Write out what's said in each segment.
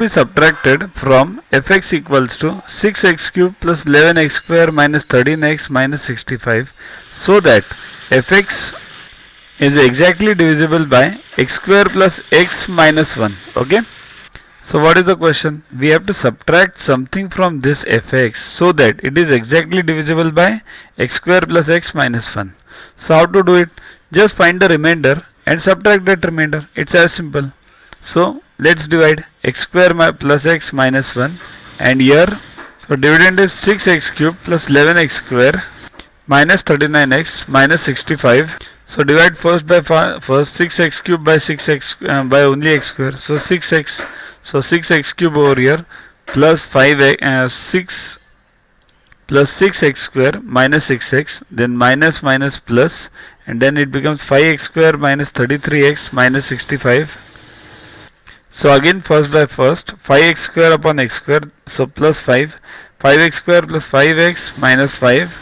be subtracted from fx equals to 6x cube plus 11x square minus 13x minus 65, so that fx is exactly divisible by x square plus x minus 1. Okay. So what is the question? We have to subtract something from this fx so that it is exactly divisible by x square plus x minus 1. So how to do it? Just find the remainder and subtract that remainder. It's as simple. So let's divide x square plus x minus 1, and here, so dividend is 6x cube plus 11x square minus 39x minus 65. So divide first by first 6x cube by 6x by only x square. So 6x. So 6x cube over here plus 6 plus 6x square minus 6x, then minus minus plus, and then it becomes 5x square minus 33x minus 65. So again first by first, 5x square upon x square, so plus 5, 5x square plus 5x minus 5,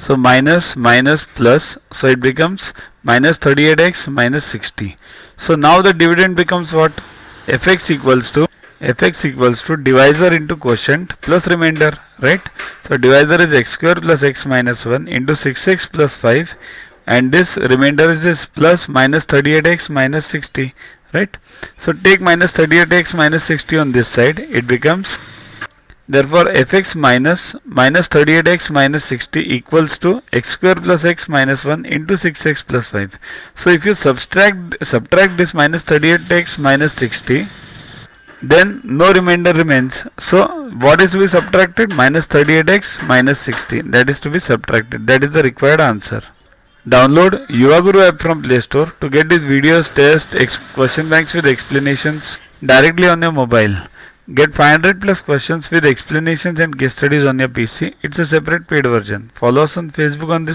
so minus minus plus, so it becomes minus 38x minus 60. So now the dividend becomes what? fx equals to divisor into quotient plus remainder, right? So divisor is x square plus x minus 1 into 6x plus 5, and this remainder is this plus minus 38x minus 60, right? So take minus 38x minus 60 on this side, it becomes, therefore fx minus 38x minus 60 equals to x square plus x minus 1 into 6x plus 5. So if you subtract this minus 38x minus 60, then no remainder remains. So what is to be subtracted? Minus 38x minus 60. That is to be subtracted. That is the required answer. Download Yuvaguru app from Play Store to get these videos, tests, question banks with explanations directly on your mobile. Get 500 plus questions with explanations and case studies on your PC. It's a separate paid version. Follow us on Facebook on this